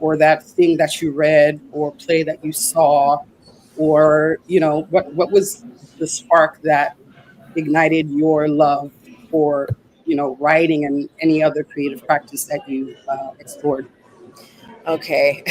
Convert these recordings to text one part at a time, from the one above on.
or that thing that you read or play that you saw, or what was the spark that ignited your love for writing and any other creative practice that you explored? Okay.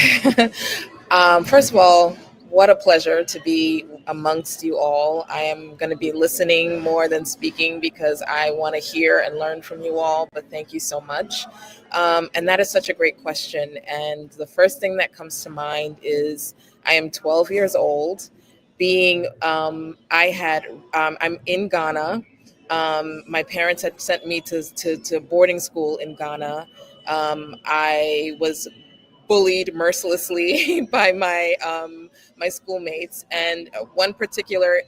First of all, what a pleasure to be amongst you all. I am going to be listening more than speaking because I want to hear and learn from you all, but thank you so much. And that is such a great question. And the first thing that comes to mind is I am 12 years old. I'm in Ghana. My parents had sent me to boarding school in Ghana. I was bullied mercilessly by my schoolmates. And one particular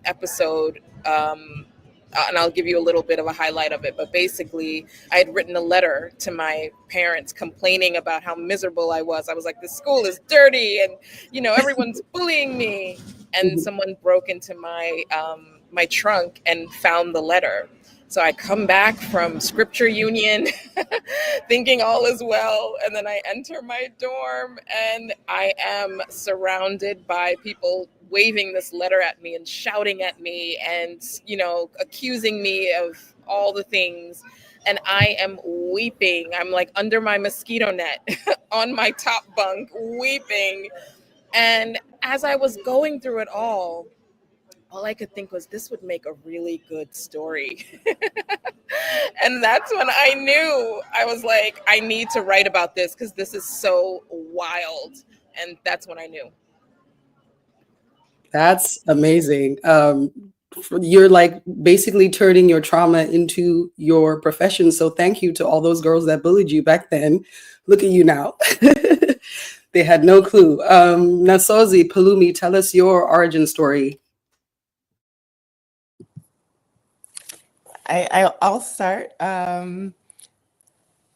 episode, and I'll give you a little bit of a highlight of it. But basically, I had written a letter to my parents complaining about how miserable I was. I was like, "The school is dirty, and everyone's bullying me." And Mhm. someone broke into my trunk and found the letter. So I come back from scripture union thinking all is well. And then I enter my dorm and I am surrounded by people waving this letter at me and shouting at me and, accusing me of all the things. And I am weeping. I'm like under my mosquito net on my top bunk, weeping. And as I was going through it all I could think was this would make a really good story. And that's when I knew. I was like, I need to write about this because this is so wild. And that's when I knew. That's amazing. You're like basically turning your trauma into your profession. So thank you to all those girls that bullied you back then. Look at you now. They had no clue. Nasozi, Pelumi, tell us your origin story. I'll start. So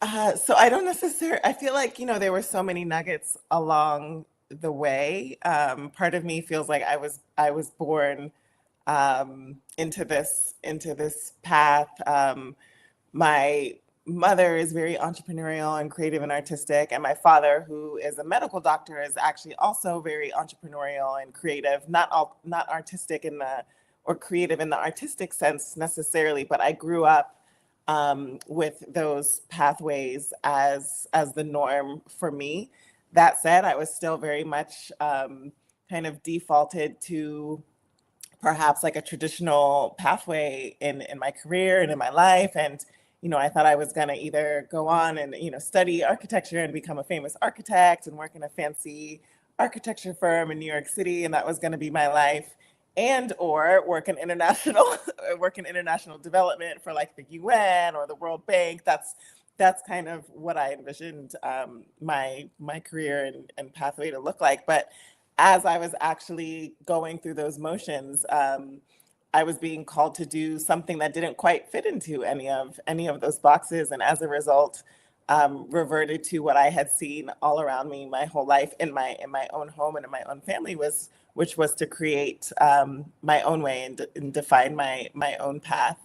I don't necessarily, I feel like, there were so many nuggets along the way. Part of me feels like I was born into this path. My mother is very entrepreneurial and creative and artistic, and my father, who is a medical doctor, is actually also very entrepreneurial and creative. Not artistic in the or creative in the artistic sense necessarily, but I grew up with those pathways as the norm for me. That said, I was still very much kind of defaulted to perhaps like a traditional pathway in my career and in my life. And, I thought I was going to either go on and, study architecture and become a famous architect and work in a fancy architecture firm in New York City. And that was going to be my life. And or work in international development for like the UN or the World Bank. That's kind of what I envisioned my career and pathway to look like. But as I was actually going through those motions, I was being called to do something that didn't quite fit into any of those boxes, and as a result, reverted to what I had seen all around me my whole life in my own home and in my own family, which was to create my own way and define my own path.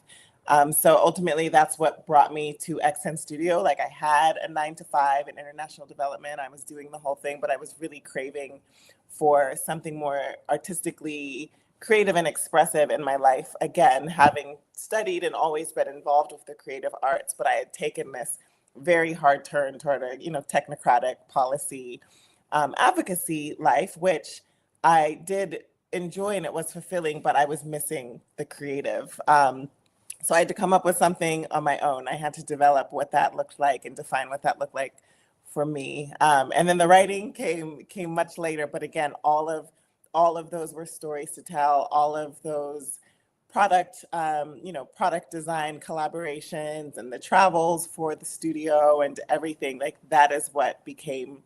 So ultimately, that's what brought me to XN Studio. Like I had a 9 to 5 in international development. I was doing the whole thing, but I was really craving for something more artistically creative and expressive in my life. Again, having studied and always been involved with the creative arts, but I had taken this very hard turn toward a technocratic policy advocacy life, which I did enjoy and it was fulfilling, but I was missing the creative. So I had to come up with something on my own. I had to develop what that looked like and define what that looked like for me. And then the writing came much later. But again, all of those were stories to tell. All of those product design collaborations and the travels for the studio and everything, like that is what became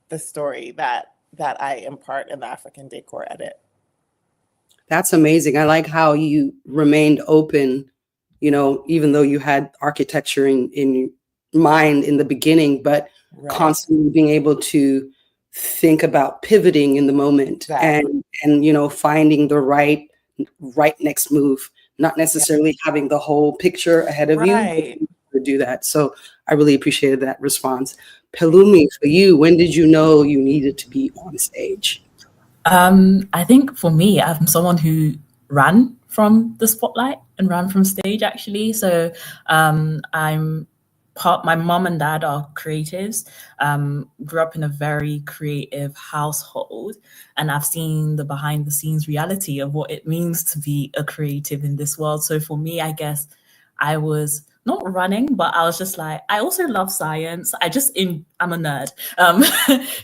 the story that I impart in the African Decor Edit. That's amazing. I like how you remained open, even though you had architecture in mind in the beginning, but Right. constantly being able to think about pivoting in the moment. Exactly. And finding the right next move, not necessarily having the whole picture ahead of you Right. to do that. So I really appreciated that response. Pelumi, for you, when did you know you needed to be on stage? I think for me, I'm someone who ran from the spotlight and ran from stage actually. So my mom and dad are creatives, grew up in a very creative household, and I've seen the behind the scenes reality of what it means to be a creative in this world. So for me, I guess I was not running, but I was just like, I also love science. I'm a nerd.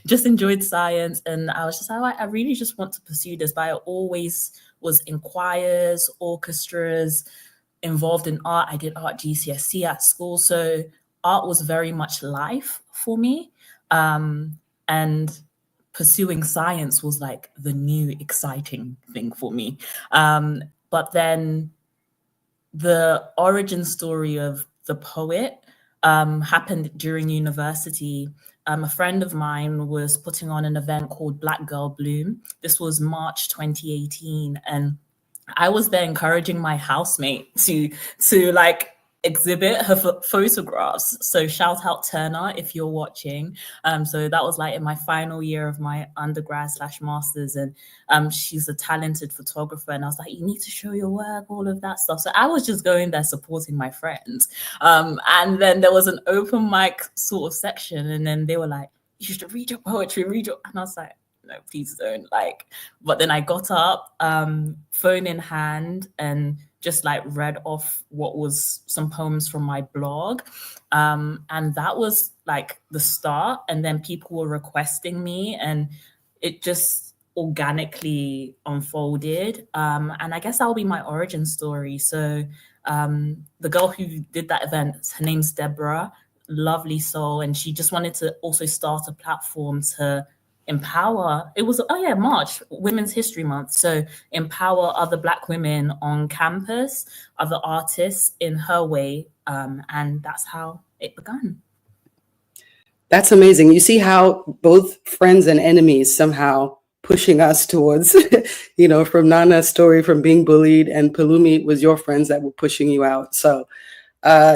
Just enjoyed science. And I was just like, I really just want to pursue this. But I always was in choirs, orchestras, involved in art. I did art GCSE at school. So art was very much life for me. And pursuing science was like the new exciting thing for me. But then the origin story of the poet happened during university. A friend of mine was putting on an event called Black Girl Bloom. This was March 2018, and I was there encouraging my housemate to like exhibit her photographs. So shout out Turner if you're watching. So that was like in my final year of my undergrad / masters, and she's a talented photographer, and I was like, you need to show your work, all of that stuff. So I was just going there supporting my friends, and then there was an open mic sort of section, and then they were like, you should read your poetry, and I was like, no, please don't. But then I got up, phone in hand, and just like read off what was some poems from my blog. And that was like the start. And then people were requesting me, and it just organically unfolded. And I guess that'll be my origin story. So the girl who did that event, her name's Deborah, lovely soul. And she just wanted to also start a platform to empower. It was March, Women's History Month, so empower other Black women on campus, other artists in her way, and that's how it began. That's amazing. You see how both friends and enemies somehow pushing us towards, from Nana's story from being bullied, and Pelumi was your friends that were pushing you out. So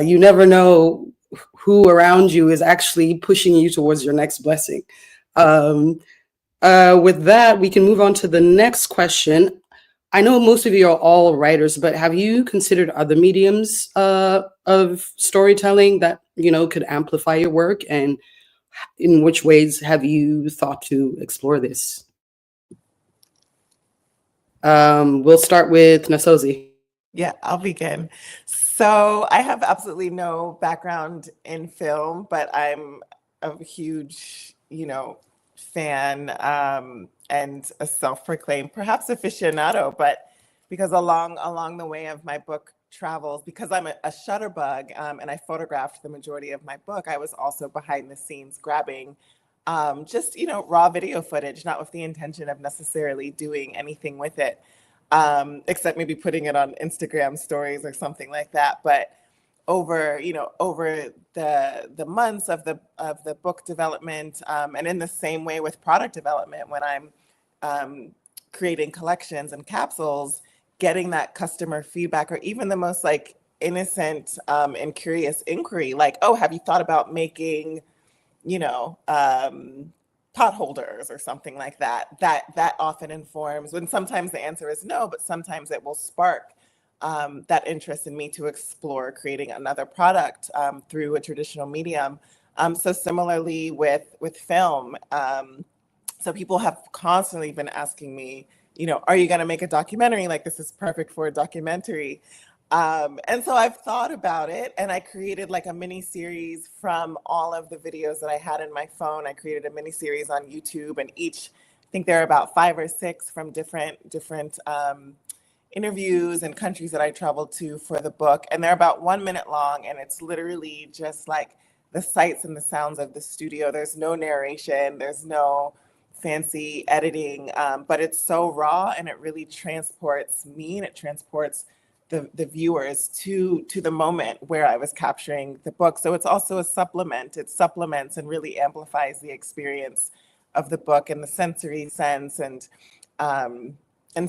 you never know who around you is actually pushing you towards your next blessing. With that, we can move on to the next question. I know most of you are all writers, but have you considered other mediums of storytelling that, could amplify your work? And in which ways have you thought to explore this? We'll start with Nasozi. Yeah, I'll begin. So I have absolutely no background in film, but I'm a huge, fan and a self-proclaimed, perhaps aficionado, but because along the way of my book travels, because I'm a shutterbug and I photographed the majority of my book, I was also behind the scenes grabbing just, raw video footage, not with the intention of necessarily doing anything with it, except maybe putting it on Instagram stories or something like that. But over the months of the book development, and in the same way with product development, when I'm creating collections and capsules, getting that customer feedback, or even the most like innocent and curious inquiry, like, oh, have you thought about making, pot holders or something like that? That often informs, when sometimes the answer is no, but sometimes it will spark that interest in me to explore creating another product through a traditional medium. So similarly with film, so people have constantly been asking me, are you going to make a documentary? Like, this is perfect for a documentary. And so I've thought about it, and I created like a mini series from all of the videos that I had in my phone. I created a mini series on YouTube, and I think there are about 5 or 6 from different interviews and countries that I traveled to for the book. And they're about 1 minute long, and it's literally just like the sights and the sounds of the studio. There's no narration, there's no fancy editing, but it's so raw, and it really transports me, and it transports the viewers to the moment where I was capturing the book. So it's also a supplement. It supplements and really amplifies the experience of the book in the sensory sense. And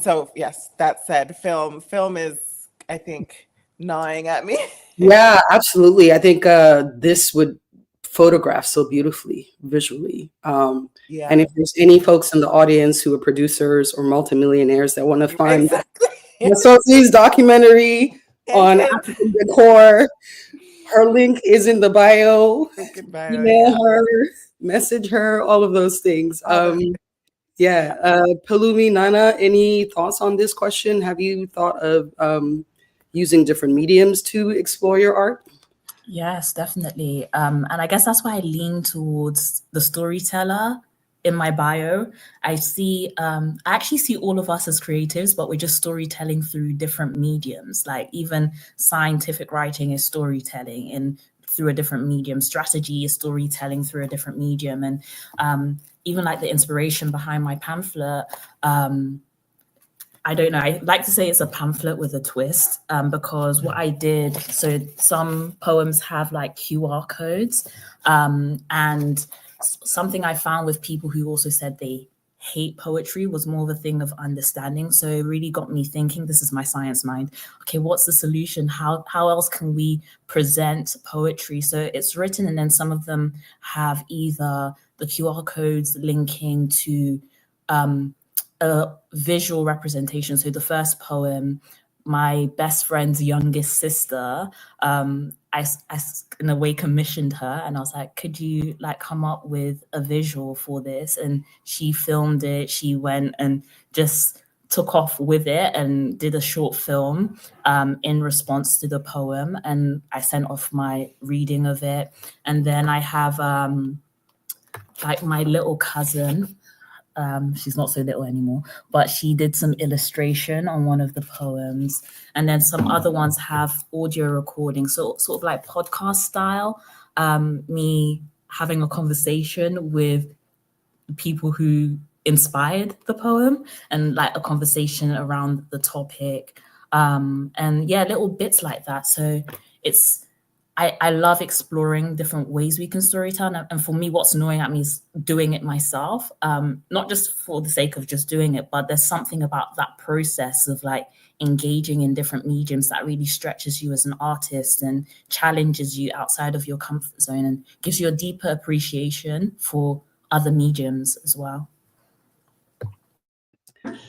so, yes, that said, film is, I think, gnawing at me. Yeah, absolutely. I think this would photograph so beautifully visually. Yeah, And if there's any folks in the audience who are producers or multimillionaires that want to find exactly. Sophi's documentary on African decor, her link is in the bio. Email her, message her, all of those things. Pelumi, Nana, any thoughts on this question? Have you thought of using different mediums to explore your art? Yes, definitely. And I guess that's why I lean towards the storyteller in my bio. I actually see all of us as creatives, but we're just storytelling through different mediums. Like even scientific writing is storytelling and through a different medium. Strategy is storytelling through a different medium. And even like the inspiration behind my pamphlet, I don't know. I like to say it's a pamphlet with a twist because what I did, so some poems have like QR codes and something I found with people who also said they hate poetry was more of a thing of understanding. So it really got me thinking, this is my science mind. Okay, what's the solution? How else can we present poetry? So it's written and then some of them have either the QR codes linking to a visual representation. So the first poem, my best friend's youngest sister, I in a way commissioned her and I was like, could you like come up with a visual for this? And she filmed it. She went and just took off with it and did a short film in response to the poem. And I sent off my reading of it. And then I have like my little cousin, she's not so little anymore, but she did some illustration on one of the poems. And then some other ones have audio recordings, so sort of like podcast style, me having a conversation with people who inspired the poem and like a conversation around the topic. And yeah, little bits like that. So I love exploring different ways we can storytell. And for me, what's annoying at me is doing it myself, not just for the sake of just doing it, but there's something about that process of like engaging in different mediums that really stretches you as an artist and challenges you outside of your comfort zone and gives you a deeper appreciation for other mediums as well.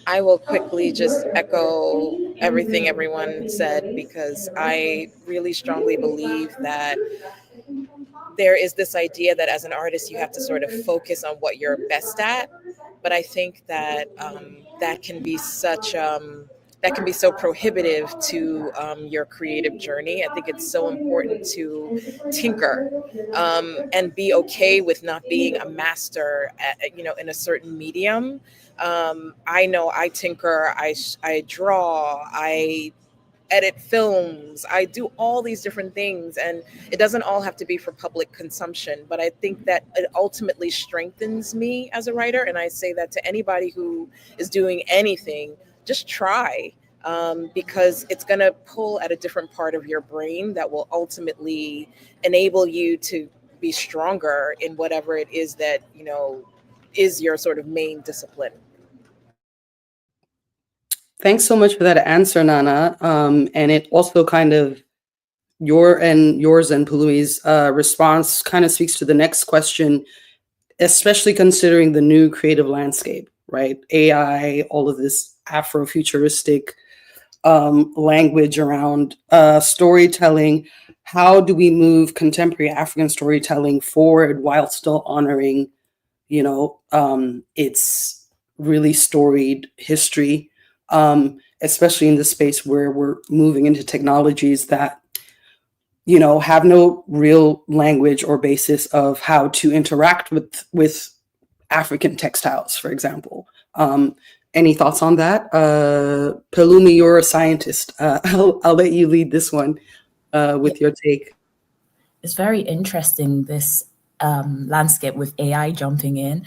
I will quickly just echo everything everyone said because I really strongly believe that there is this idea that as an artist you have to sort of focus on what you're best at, but I think that that can be that can be so prohibitive to your creative journey. I think it's so important to tinker and be okay with not being a master at, in a certain medium. I know I tinker, I draw, I edit films, I do all these different things, and it doesn't all have to be for public consumption, but I think that it ultimately strengthens me as a writer. And I say that to anybody who is doing anything, just try, because it's going to pull at a different part of your brain that will ultimately enable you to be stronger in whatever it is that is your sort of main discipline. Thanks so much for that answer, Nana. And it also kind of yours and Pelumi's response kind of speaks to the next question, especially considering the new creative landscape, right? AI, all of this Afrofuturistic language around storytelling. How do we move contemporary African storytelling forward while still honoring, its really storied history? Especially in the space where we're moving into technologies that, have no real language or basis of how to interact with African textiles, for example. Any thoughts on that? Pelumi, you're a scientist. I'll let you lead this one with your take. It's very interesting, this landscape with AI jumping in.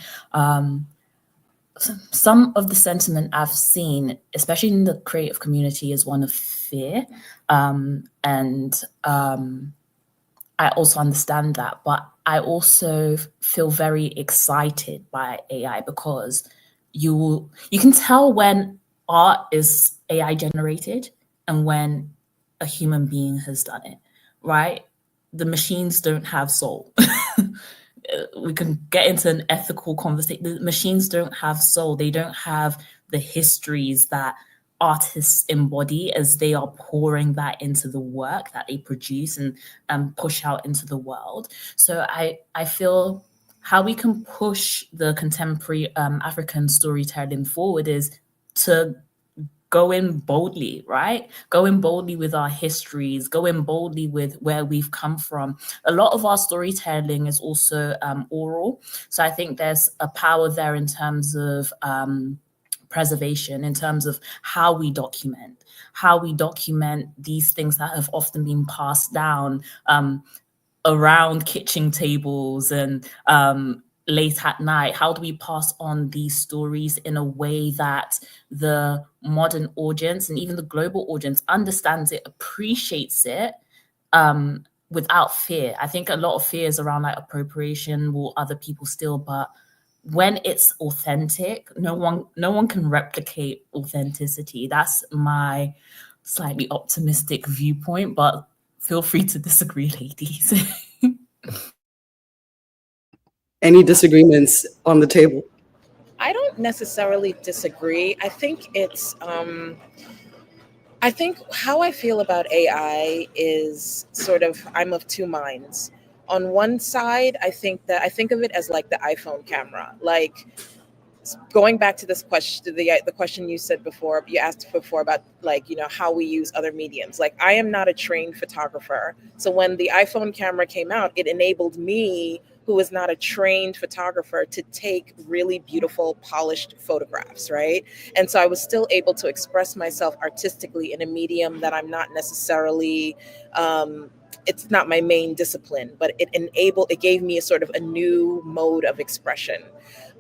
Some of the sentiment I've seen, especially in the creative community, is one of fear. And I also understand that, but I also feel very excited by AI because you can tell when art is AI generated and when a human being has done it, right? The machines don't have soul. We can get into an ethical conversation. The machines don't have soul. They don't have the histories that artists embody as they are pouring that into the work that they produce and push out into the world. So I feel how we can push the contemporary African storytelling forward is to go in boldly, right? Go in boldly with our histories, go in boldly with where we've come from. A lot of our storytelling is also oral. So I think there's a power there in terms of preservation, in terms of how we document these things that have often been passed down around kitchen tables and late at night. How do we pass on these stories in a way that the modern audience and even the global audience understands it, appreciates it, without fear? I think a lot of fears around like appropriation, will other people steal? But when it's authentic, no one can replicate authenticity. That's my slightly optimistic viewpoint, but feel free to disagree, ladies. Any disagreements on the table? I don't necessarily disagree. I think it's I think how I feel about AI is sort of, I'm of two minds. On one side, I think of it as like the iPhone camera. Like, going back to this question, the question you asked before about, like, how we use other mediums. Like, I am not a trained photographer, so when the iPhone camera came out, it enabled me, who is not a trained photographer, to take really beautiful, polished photographs, right? And so I was still able to express myself artistically in a medium that I'm not necessarily, it's not my main discipline, but it gave me a sort of a new mode of expression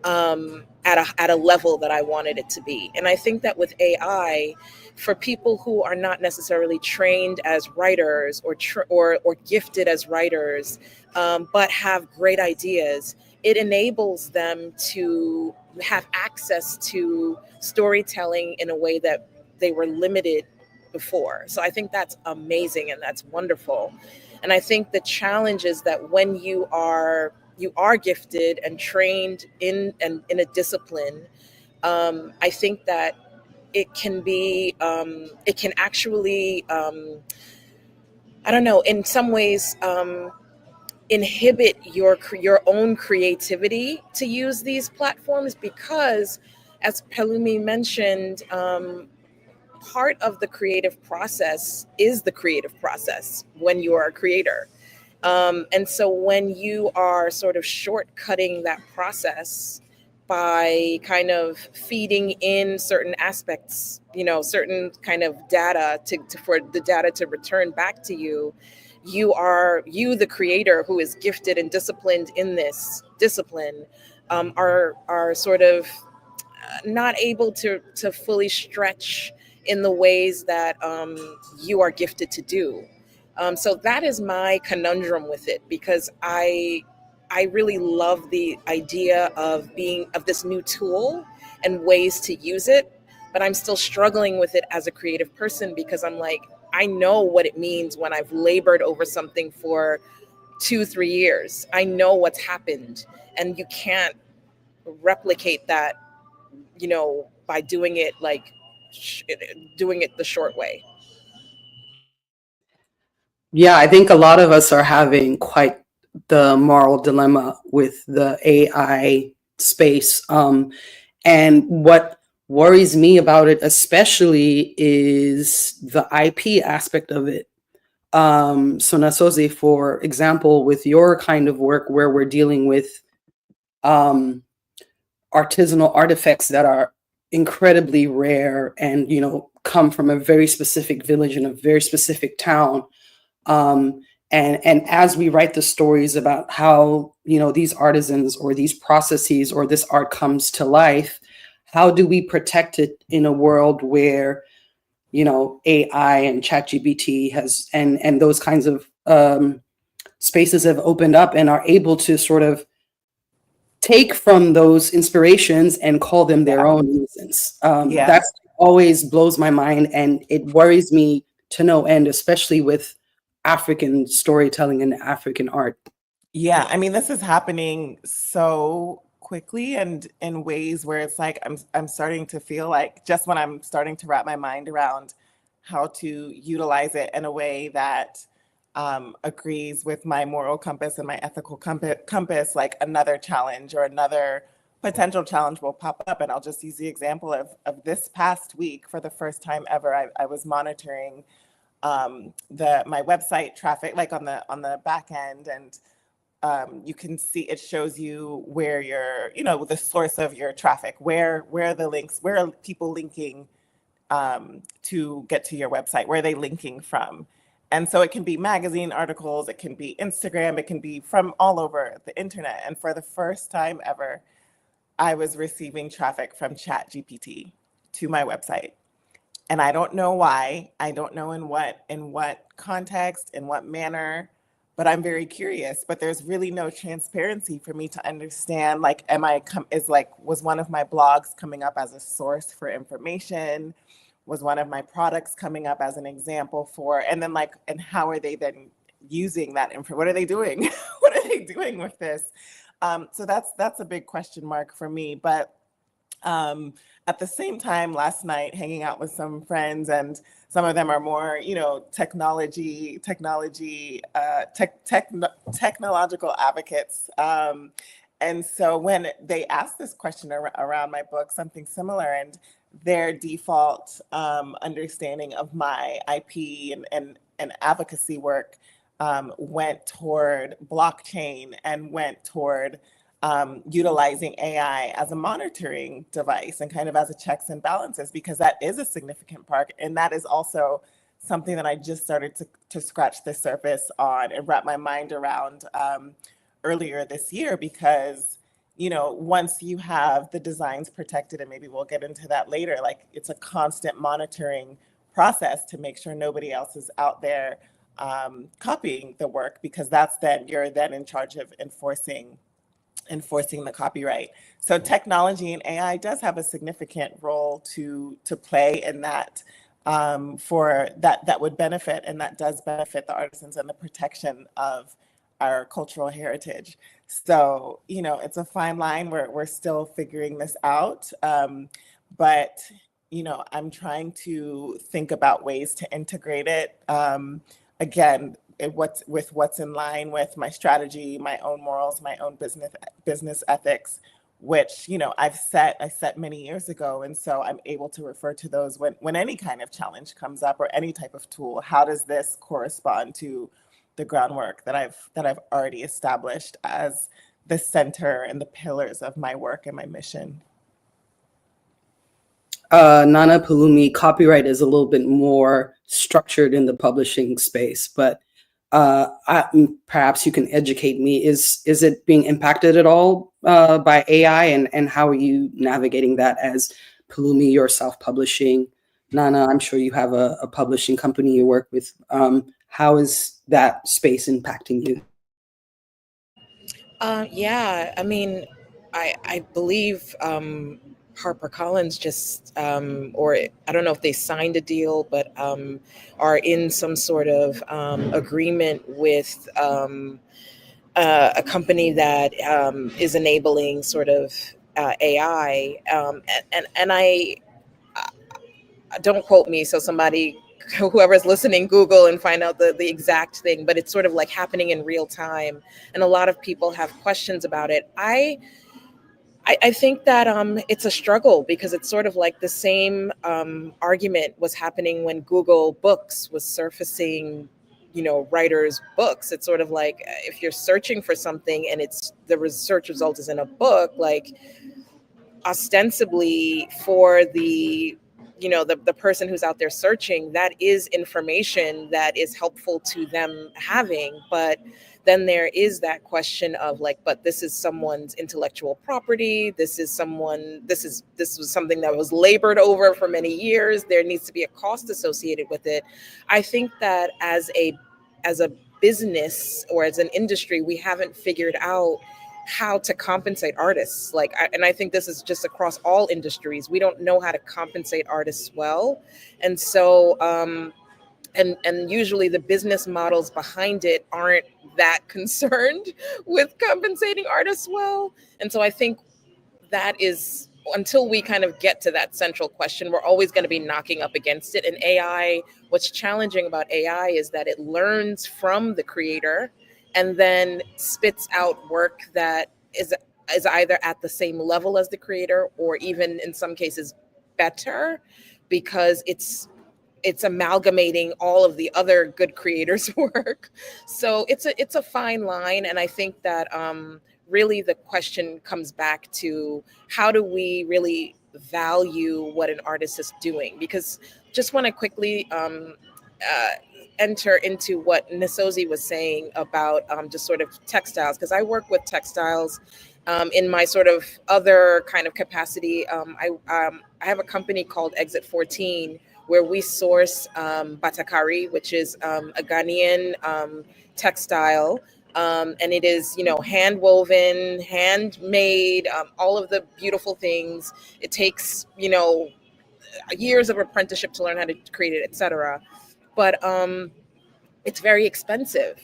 at a level that I wanted it to be. And I think that with AI, for people who are not necessarily trained as writers or gifted as writers, but have great ideas, it enables them to have access to storytelling in a way that they were limited before. So I think that's amazing and that's wonderful. And I think the challenge is that when you are gifted and trained in a discipline, I think that it can be, it can actually, I don't know, in some ways, inhibit your own creativity to use these platforms, because, as Pelumi mentioned, part of the creative process is the creative process when you are a creator. And so when you are sort of shortcutting that process by kind of feeding in certain aspects, certain kind of data for the data to return back to you, you, the creator who is gifted and disciplined in this discipline, are sort of not able to fully stretch in the ways that you are gifted to do. So that is my conundrum with it, because I really love the idea of this new tool and ways to use it, but I'm still struggling with it as a creative person, because I'm like, I know what it means when I've labored over something for 2-3 years. I know what's happened, and you can't replicate that, by doing it the short way. Yeah, I think a lot of us are having quite the moral dilemma with the AI space. And what worries me about it especially is the IP aspect of it. So Nasozi, for example, with your kind of work where we're dealing with artisanal artifacts that are incredibly rare and, come from a very specific village in a very specific town. And as we write the stories about how, these artisans or these processes or this art comes to life, how do we protect it in a world where, AI and ChatGPT has, and those kinds of spaces have opened up and are able to sort of take from those inspirations and call them their own reasons. That's always blows my mind, and it worries me to no end, especially with African storytelling and African art. Yeah, I mean, this is happening so quickly and in ways where it's like I'm starting to feel like, just when I'm starting to wrap my mind around how to utilize it in a way that agrees with my moral compass and my ethical compass, like another challenge or another potential challenge will pop up. And I'll just use the example of this past week. For the first time ever, I was monitoring my website traffic, like on the back end, and you can see, it shows you where the source of your traffic, where are the links, where are people linking to get to your website, where are they linking from? And so it can be magazine articles, it can be Instagram, it can be from all over the internet. And for the first time ever, I was receiving traffic from ChatGPT to my website. And I don't know why. I don't know in what context, in what manner, but I'm very curious. But there's really no transparency for me to understand. Like, was one of my blogs coming up as a source for information? Was one of my products coming up as an example for? And then and how are they then using that info? What are they doing? What are they doing with this? So that's a big question mark for me. But at the same time, last night, hanging out with some friends, and some of them are more, technological advocates. And so when they asked this question around my book, something similar, and their default understanding of my IP and advocacy work went toward blockchain and went toward utilizing AI as a monitoring device and kind of as a checks and balances, because that is a significant part. And that is also something that I just started to scratch the surface on and wrap my mind around earlier this year, because, once you have the designs protected, and maybe we'll get into that later, like, it's a constant monitoring process to make sure nobody else is out there copying the work, because you're then in charge of enforcing the copyright. So technology and AI does have a significant role to play in that, for that would benefit, and that does benefit the artisans and the protection of our cultural heritage. So, it's a fine line. We're still figuring this out. But, I'm trying to think about ways to integrate it. Again, what's in line with my strategy, my own morals, my own business ethics, which I set many years ago, and so I'm able to refer to those when any kind of challenge comes up, or any type of tool. How does this correspond to the groundwork that I've already established as the center and the pillars of my work and my mission? Nana, Pelumi, copyright is a little bit more structured in the publishing space, but perhaps you can educate me. Is it being impacted at all by AI, and how are you navigating that as Pelumi, your self-publishing? Nana, I'm sure you have a publishing company you work with. How is that space impacting you? Yeah, I mean, I believe HarperCollins just, or I don't know if they signed a deal, but are in some sort of agreement with a company that is enabling sort of AI. And I don't quote me, so somebody, whoever's listening, Google and find out the exact thing, but it's sort of like happening in real time. And a lot of people have questions about it. I think that it's a struggle, because it's sort of like the same argument was happening when Google Books was surfacing, writers' books. It's sort of like, if you're searching for something and the research result is in a book, like, ostensibly for the the person who's out there searching, that is information that is helpful to them having. But then there is that question of like, but this is someone's intellectual property. This was something that was labored over for many years. There needs to be a cost associated with it. I think that as a business, or as an industry, we haven't figured out how to compensate artists. And I think this is just across all industries. We don't know how to compensate artists well. And so and usually the business models behind it aren't that concerned with compensating artists well. And so I think that is, until we kind of get to that central question, we're always going to be knocking up against it. And AI, what's challenging about AI is that it learns from the creator and then spits out work that is either at the same level as the creator, or even in some cases better, because it's amalgamating all of the other good creators' work. So it's a fine line, and I think that really the question comes back to, how do we really value what an artist is doing? Because just want to quickly enter into what Nisozi was saying about just sort of textiles, because I work with textiles in my sort of other kind of capacity. I have a company called Exit 14, where we source batakari, which is a Ghanaian textile. And it is, hand woven, handmade, all of the beautiful things. It takes, years of apprenticeship to learn how to create it, etc. But it's very expensive.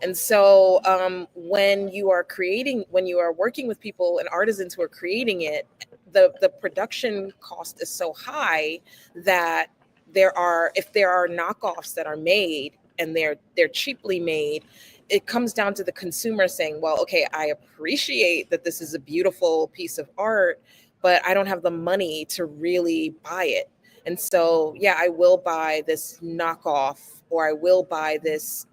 And so when you are working with people and artisans who are creating it, the production cost is so high that if there are knockoffs that are made and they're cheaply made, it comes down to the consumer saying, well, okay, I appreciate that this is a beautiful piece of art, but I don't have the money to really buy it. And so, yeah, I will buy this knockoff, or I will buy this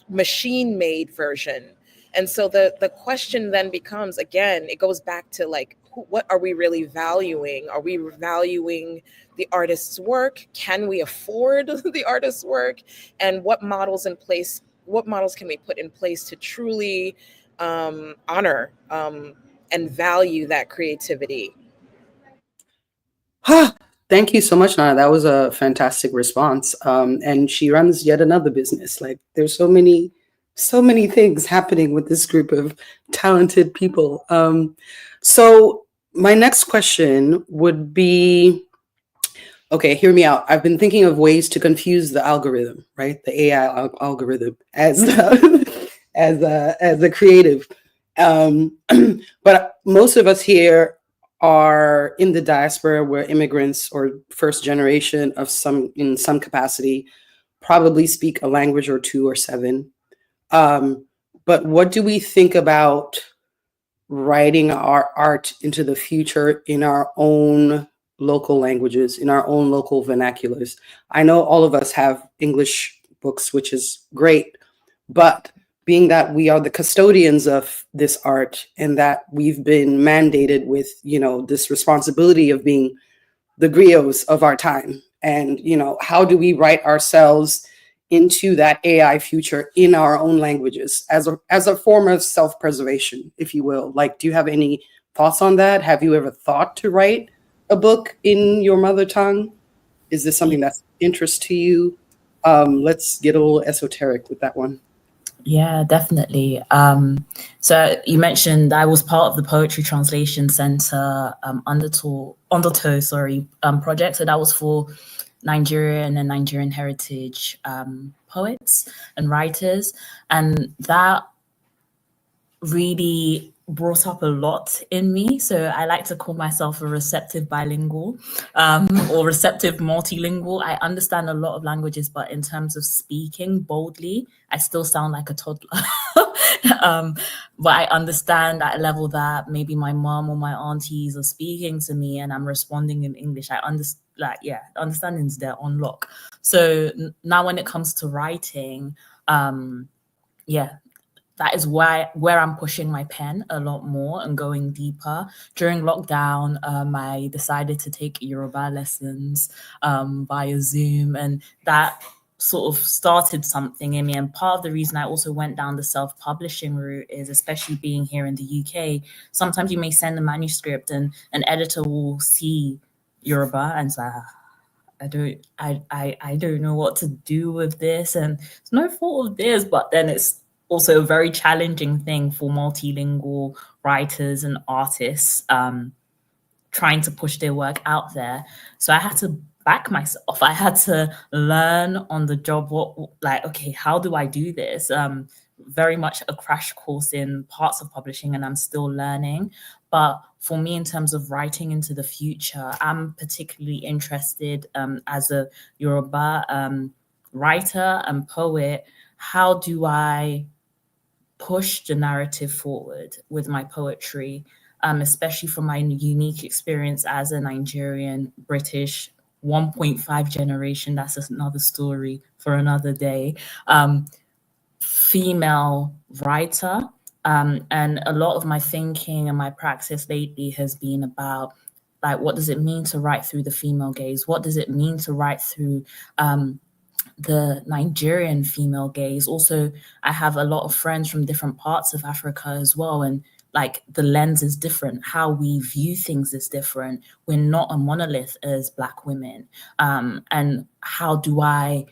machine-made version. And so the question then becomes, again, it goes back to like, what are we really valuing? Are we valuing the artist's work? Can we afford the artist's work? And what models can we put in place to truly honor and value that creativity? Thank you so much, Nana. That was a fantastic response. And she runs yet another business. Like, there's so many things happening with this group of talented people. So my next question would be, okay, hear me out. I've been thinking of ways to confuse the algorithm, right? The AI algorithm as as a creative. But most of us here are in the diaspora. We're immigrants or first generation in some capacity, probably speak a language or two or seven. But what do we think about writing our art into the future in our own local languages, in our own local vernaculars? I know all of us have English books, which is great, but being that we are the custodians of this art and that we've been mandated with, this responsibility of being the griots of our time, and, how do we write ourselves into that AI future in our own languages as a form of self-preservation, if you will? Like, do you have any thoughts on that? Have you ever thought to write a book in your mother tongue? Is this something that's of interest to you? Let's get a little esoteric with that one. Yeah, definitely. So you mentioned I was part of the Poetry Translation Center Undertow project. So that was for Nigerian and Nigerian heritage poets and writers. And that really brought up a lot in me. So I like to call myself a receptive bilingual or receptive multilingual. I understand a lot of languages, but in terms of speaking boldly, I still sound like a toddler. But I understand at a level that maybe my mom or my aunties are speaking to me and I'm responding in English. I understand, understanding's there on lock. So now when it comes to writing, that is where I'm pushing my pen a lot more and going deeper. During lockdown, I decided to take Yoruba lessons via Zoom, and that sort of started something in me. And part of the reason I also went down the self-publishing route is, especially being here in the UK, sometimes you may send a manuscript and an editor will see Yoruba and say, I don't know what to do with this, and it's no fault of theirs, but then it's also a very challenging thing for multilingual writers and artists trying to push their work out there. So I had to back myself. I had to learn on the job okay, how do I do this? Very much a crash course in parts of publishing, and I'm still learning. But for me, in terms of writing into the future, I'm particularly interested as a Yoruba writer and poet. How do I push the narrative forward with my poetry, especially from my unique experience as a Nigerian, British, 1.5 generation, that's another story for another day, female writer. And a lot of my thinking and my practice lately has been about, like, what does it mean to write through the female gaze? What does it mean to write through the Nigerian female gaze? Also, I have a lot of friends from different parts of Africa as well, and like the lens is different. How we view things is different. We're not a monolith as Black women. And how do I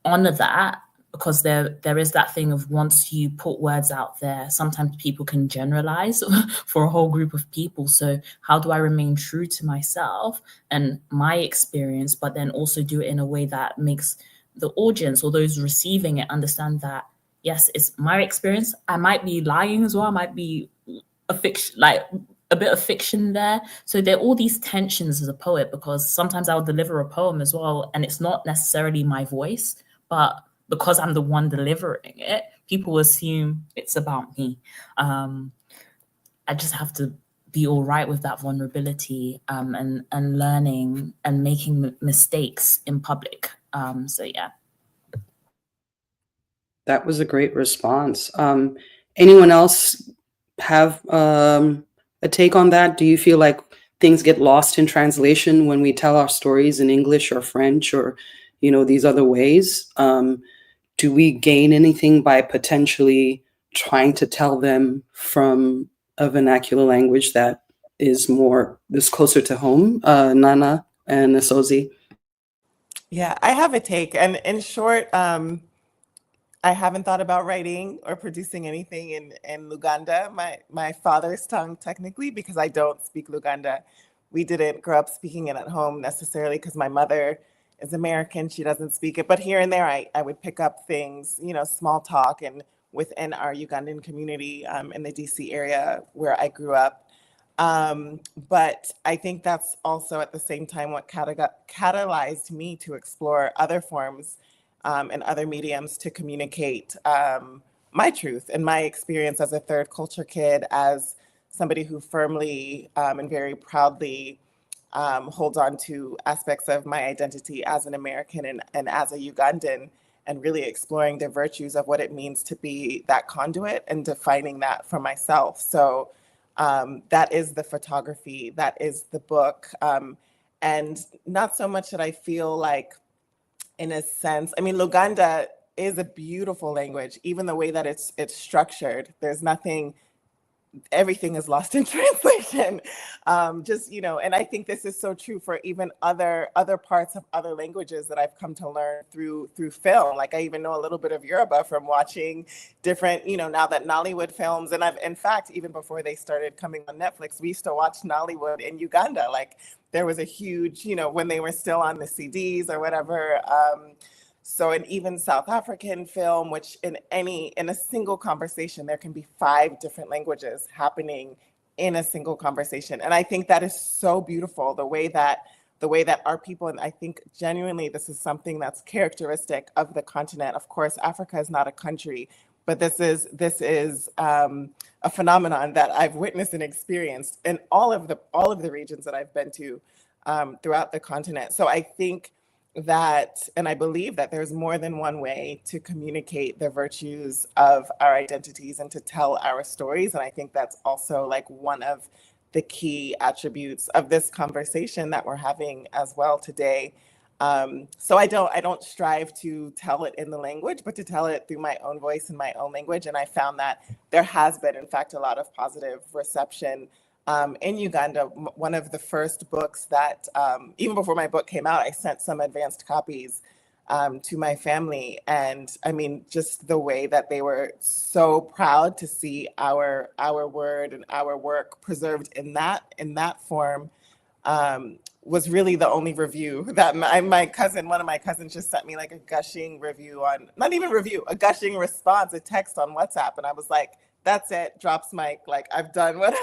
honor that? Because there is that thing of, once you put words out there, sometimes people can generalize for a whole group of people. So how do I remain true to myself and my experience, but then also do it in a way that makes the audience or those receiving it understand that, yes, it's my experience. I might be lying as well. I might be a fiction, like a bit of fiction there. So there are all these tensions as a poet, because sometimes I'll deliver a poem as well, and it's not necessarily my voice, but because I'm the one delivering it, people assume it's about me. I just have to be all right with that vulnerability, and learning and making mistakes in public. So yeah. That was a great response. Anyone else have a take on that? Do you feel like things get lost in translation when we tell our stories in English or French or, these other ways? Do we gain anything by potentially trying to tell them from a vernacular language that is closer to home? Nana and Asozi? Yeah, I have a take. And in short, I haven't thought about writing or producing anything in Luganda, my father's tongue, technically, because I don't speak Luganda. We didn't grow up speaking it at home necessarily because my mother is American. She doesn't speak it. But here and there, I would pick up things, small talk, and within our Ugandan community in the DC area where I grew up. But I think that's also at the same time what catalyzed me to explore other forms and other mediums to communicate my truth and my experience as a third culture kid, as somebody who firmly and very proudly holds on to aspects of my identity as an American and as a Ugandan, and really exploring the virtues of what it means to be that conduit and defining that for myself. So that is the photography, that is the book. And not so much that I feel like, in a sense, I mean, Luganda is a beautiful language, even the way that it's structured. There's nothing, everything is lost in translation. And I think this is so true for even other parts of other languages that I've come to learn through film. Like, I even know a little bit of Yoruba from watching different, now that Nollywood films, and I've, in fact, even before they started coming on Netflix, we used to watch Nollywood in Uganda. Like, there was a huge, when they were still on the CDs or whatever. So an even South African film, which in a single conversation, there can be 5 different languages happening in a single conversation. And I think that is so beautiful, the way that our people, and I think genuinely this is something that's characteristic of the continent. Of course, Africa is not a country, but this is a phenomenon that I've witnessed and experienced in all of the regions that I've been to throughout the continent. So I think that, and I believe that there's more than one way to communicate the virtues of our identities and to tell our stories. And I think that's also like one of the key attributes of this conversation that we're having as well today. So I don't strive to tell it in the language, but to tell it through my own voice and my own language. And I found that there has been, in fact, a lot of positive reception in Uganda. One of the first books that, even before my book came out, I sent some advanced copies to my family. And I mean, just the way that they were so proud to see our word and our work preserved in that form. was really the only review that my cousin, one of my cousins, just sent me like a gushing review on, not even review, a gushing response, a text on WhatsApp, and I was like, that's it, drops mic, like I've done what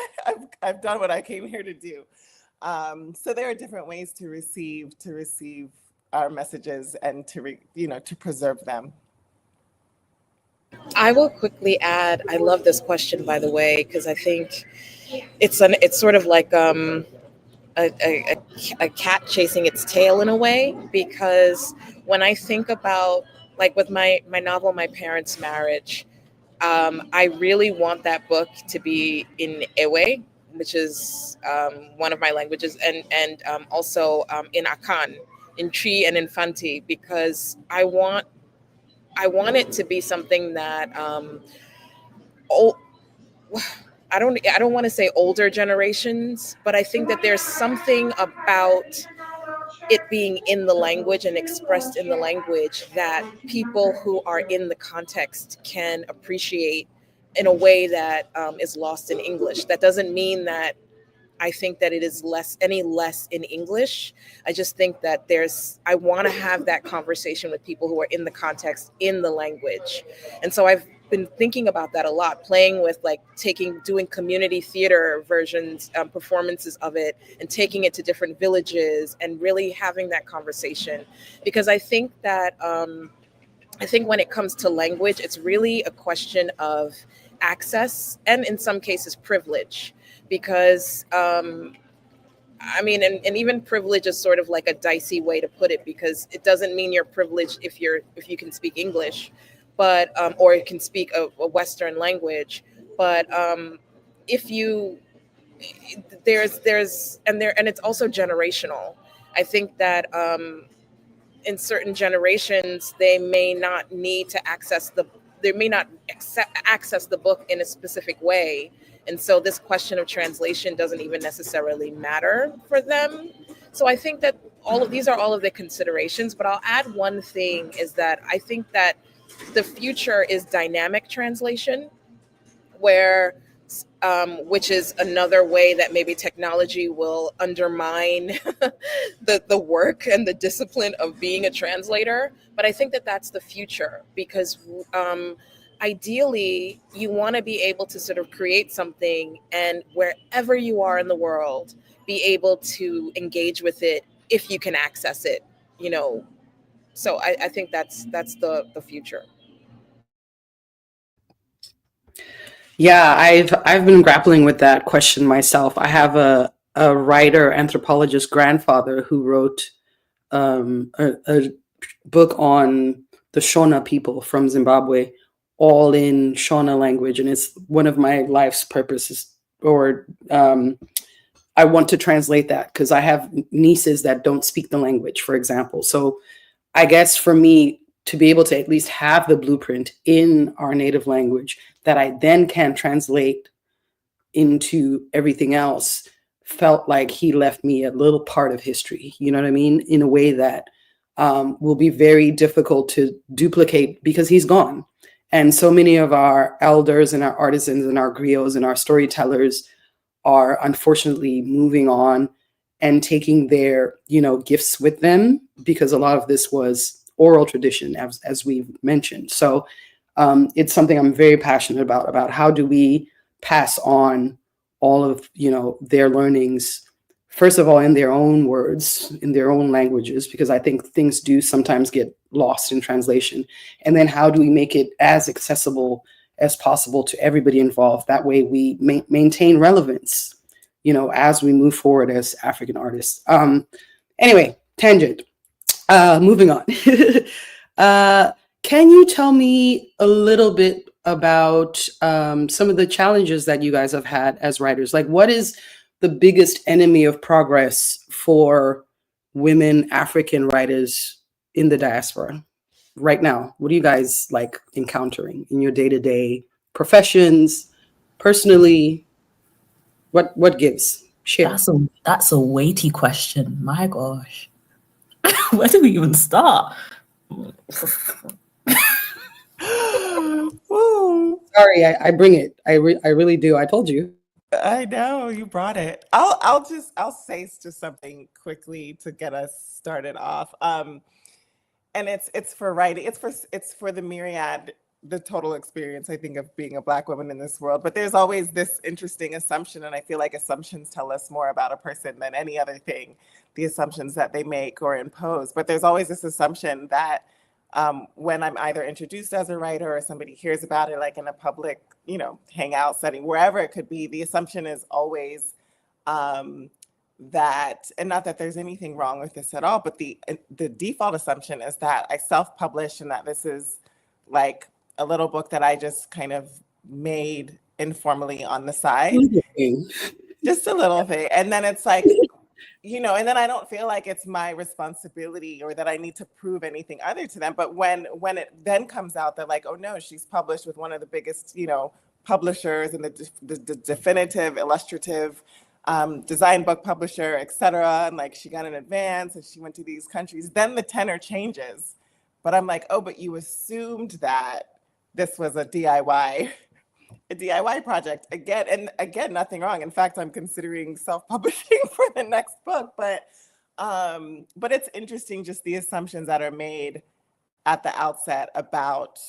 I've done what I came here to do. So there are different ways to receive our messages and to preserve them. I will quickly add, I love this question, by the way, because I think it's sort of like a cat chasing its tail in a way, because when I think about, like, with my novel, My Parents' Marriage, I really want that book to be in Ewe, which is one of my languages, and also in Akan, in Tri and in Fanti, because I want it to be something that I don't want to say older generations, but I think that there's something about it being in the language and expressed in the language that people who are in the context can appreciate in a way that is lost in English. That doesn't mean that I think that it is any less in English. I just think that I want to have that conversation with people who are in the context, in the language. And so I've been thinking about that a lot, playing with, like, doing community theater versions, performances of it, and taking it to different villages and really having that conversation. Because I think that, when it comes to language, it's really a question of access and, in some cases, privilege. Because and even privilege is sort of like a dicey way to put it, because it doesn't mean you're privileged if you can speak English, but or you can speak a Western language. But if you there's and it's also generational. I think that in certain generations they may not access the book in a specific way. And so this question of translation doesn't even necessarily matter for them. So I think that these are all of the considerations, but I'll add one thing, is that I think that the future is dynamic translation, which is another way that maybe technology will undermine the work and the discipline of being a translator. But I think that that's the future, because ideally, you want to be able to sort of create something, and wherever you are in the world, be able to engage with it if you can access it, So I think that's the future. Yeah, I've been grappling with that question myself. I have a writer, anthropologist grandfather who wrote a book on the Shona people from Zimbabwe, all in Shona language, and it's one of my life's purposes. Or I want to translate that because I have nieces that don't speak the language, for example. So I guess for me to be able to at least have the blueprint in our native language that I then can translate into everything else felt like he left me a little part of history, you know what I mean? In a way that will be very difficult to duplicate because he's gone. And so many of our elders and our artisans and our griots and our storytellers are unfortunately moving on and taking their, gifts with them, because a lot of this was oral tradition, as we've mentioned. So it's something I'm very passionate about how do we pass on all of, their learnings, first of all, in their own words, in their own languages, because I think things do sometimes get lost in translation. And then how do we make it as accessible as possible to everybody involved? That way we maintain relevance, as we move forward as African artists. Anyway, tangent. Moving on. Can you tell me a little bit about some of the challenges that you guys have had as writers? Like, what is the biggest enemy of progress for women African writers in the diaspora right now? What are you guys encountering in your day-to-day professions, personally? What gives? Share. That's a weighty question. My gosh. Where do we even start? Sorry, I bring it. I really do. I told you. I know you brought it. I'll say just something quickly to get us started off. And it's for writing. It's for the total experience, I think, of being a Black woman in this world. But there's always this interesting assumption, and I feel like assumptions tell us more about a person than any other thing, the assumptions that they make or impose. But there's always this assumption that when I'm either introduced as a writer or somebody hears about it, like in a public, hangout setting, wherever it could be, the assumption is always um, that, and not that there's anything wrong with this at all, but the default assumption is that I self-publish and that this is like a little book that I just kind of made informally on the side, just a little thing. And then it's like, and then I don't feel like it's my responsibility or that I need to prove anything other to them. But when it then comes out that like, oh no, she's published with one of the biggest, publishers and the definitive, illustrative design book publisher, et cetera, and like she got an advance and she went to these countries, then the tenor changes. But I'm like, oh, but you assumed that this was a DIY project again, and again, nothing wrong. In fact, I'm considering self-publishing for the next book, but it's interesting just the assumptions that are made at the outset about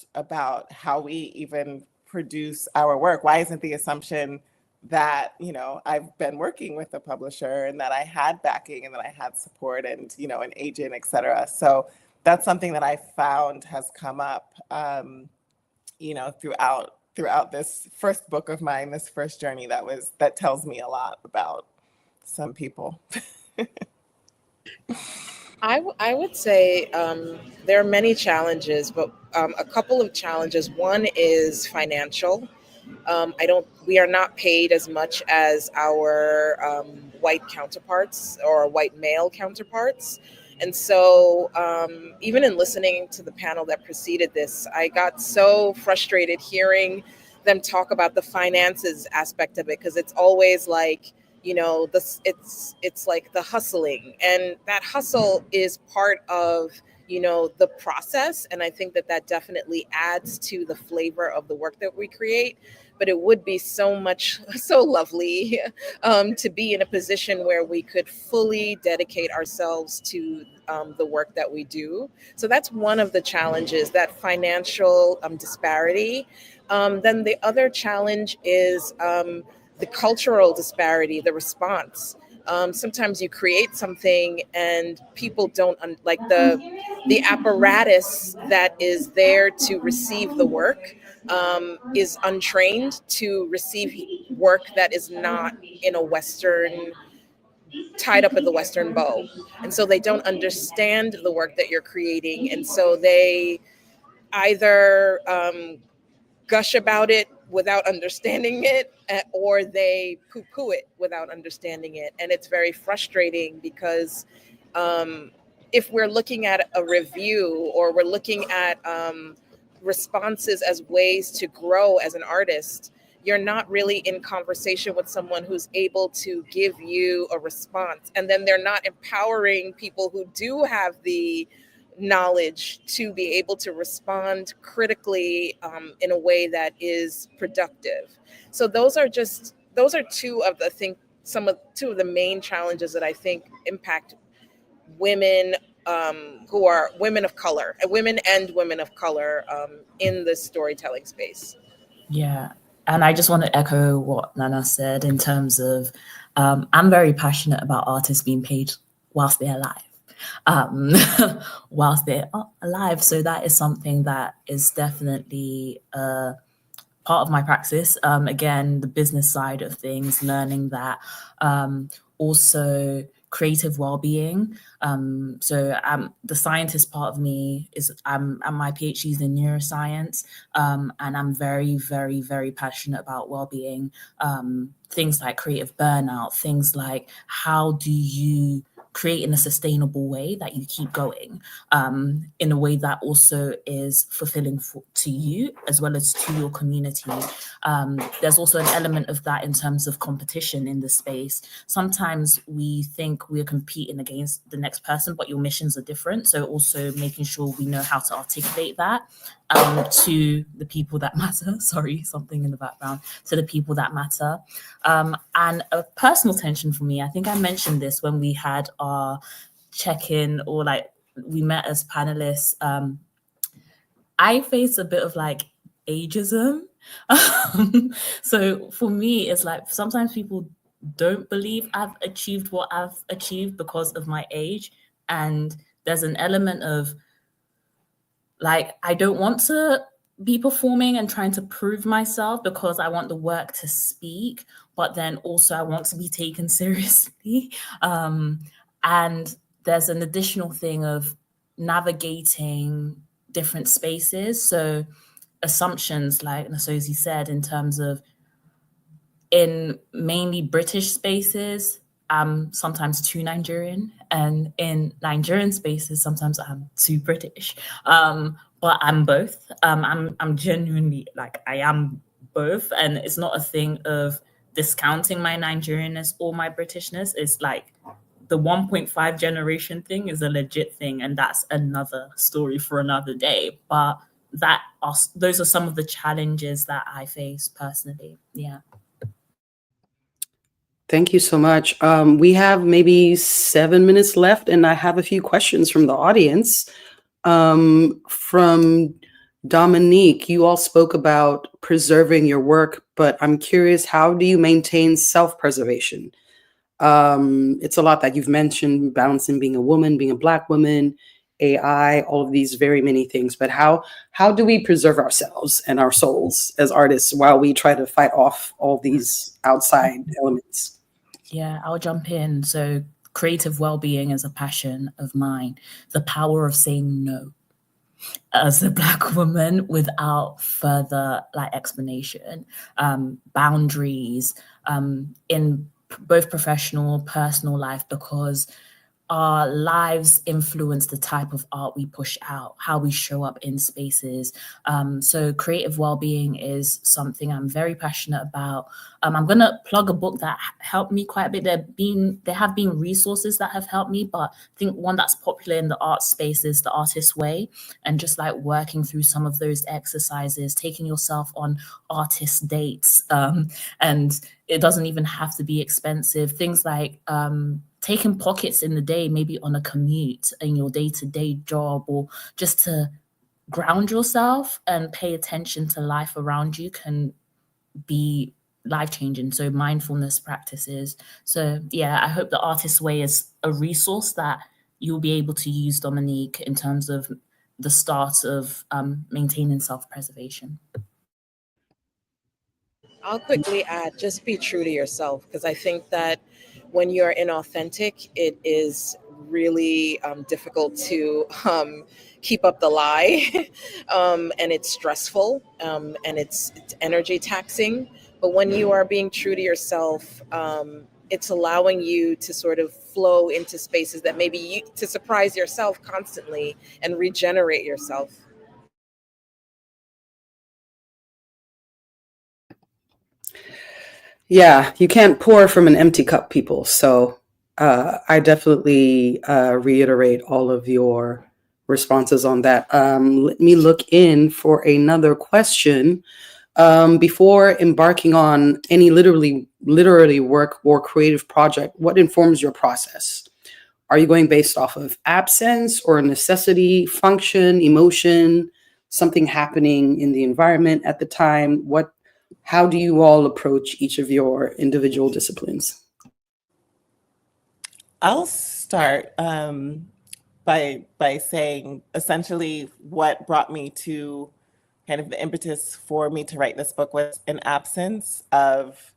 how we even produce our work. Why isn't the assumption that I've been working with a publisher and that I had backing and that I had support and an agent, et cetera? So that's something that I found has come up throughout this first book of mine, this first journey that tells me a lot about some people. I would say there are many challenges, but a couple of challenges. One is financial. We are not paid as much as our white counterparts or white male counterparts. And so even in listening to the panel that preceded this, I got so frustrated hearing them talk about the finances aspect of it, because it's always like, it's like the hustling, and that hustle is part of the process. And I think that definitely adds to the flavor of the work that we create. But it would be so lovely to be in a position where we could fully dedicate ourselves to the work that we do. So that's one of the challenges, that financial disparity. Then the other challenge is the cultural disparity, the response. Sometimes you create something and people don't like the apparatus that is there to receive the work is untrained to receive work that is not in a Western, tied up in the Western bow. And so they don't understand the work that you're creating. And so they either gush about it without understanding it, or they poo-poo it without understanding it. And it's very frustrating because if we're looking at a review or we're looking at responses as ways to grow as an artist, you're not really in conversation with someone who's able to give you a response. And then they're not empowering people who do have the knowledge to be able to respond critically in a way that is productive. So those are two of the main challenges that I think impact women who are women of color in the storytelling space. Yeah. And I just want to echo what Nana said in terms of I'm very passionate about artists being paid whilst they're alive. So that is something that is definitely part of my practice. Again, the business side of things, learning that. Also creative well-being. So the scientist part of me is I'm my PhD is in neuroscience, and I'm very, very, very passionate about well-being. Things like creative burnout, things like how do you create in a sustainable way that you keep going, in a way that also is fulfilling to you as well as to your community. There's also an element of that in terms of competition in the space. Sometimes we think we're competing against the next person, but your missions are different. So also making sure we know how to articulate that. to the people that matter. Sorry, something in the background. To the people that matter. And a personal tension for me, I think I mentioned this when we had our check-in, or like we met as panelists. I face a bit of like ageism. So for me, it's like sometimes people don't believe I've achieved what I've achieved because of my age. And there's an element of like, I don't want to be performing and trying to prove myself because I want the work to speak, but then also I want to be taken seriously. And there's an additional thing of navigating different spaces. So assumptions, like Nasozi said, in terms of in mainly British spaces, I'm sometimes too Nigerian, and in Nigerian spaces, sometimes I'm too British. But I'm both. I'm genuinely like, I am both, and it's not a thing of discounting my Nigerianness or my Britishness. It's like the 1.5 generation thing is a legit thing, and that's another story for another day. But those are some of the challenges that I face personally. Yeah. Thank you so much. We have maybe 7 minutes left, and I have a few questions from the audience. From Dominique, you all spoke about preserving your work, but I'm curious, how do you maintain self-preservation? It's a lot that you've mentioned, balancing being a woman, being a Black woman, AI, all of these very many things. But how do we preserve ourselves and our souls as artists while we try to fight off all these outside elements? Yeah, I'll jump in. So creative well-being is a passion of mine. The power of saying no as a Black woman without further like explanation, boundaries in both professional, personal life, because our lives influence the type of art we push out, how we show up in spaces. So creative well-being is something I'm very passionate about. I'm going to plug a book that helped me quite a bit. There have been resources that have helped me, but I think one that's popular in the art space is The Artist's Way, and just like working through some of those exercises, taking yourself on artist dates. And it doesn't even have to be expensive. Things like taking pockets in the day, maybe on a commute in your day-to-day job, or just to ground yourself and pay attention to life around you can be life-changing. So mindfulness practices. So yeah, I hope The Artist's Way is a resource that you'll be able to use, Dominique, in terms of the start of maintaining self-preservation. I'll quickly add, just be true to yourself, because I think that when you're inauthentic, it is really difficult to keep up the lie, and it's stressful, and it's energy taxing. But when you are being true to yourself, it's allowing you to sort of flow into spaces that maybe to surprise yourself constantly and regenerate yourself. Yeah, you can't pour from an empty cup, people. So I definitely reiterate all of your responses on that. Let me look in for another question. Before embarking on any literary work or creative project, what informs your process? Are you going based off of absence or necessity, function, emotion, something happening in the environment at the time? How do you all approach each of your individual disciplines? I'll start by saying essentially what brought me to kind of the impetus for me to write this book was an absence of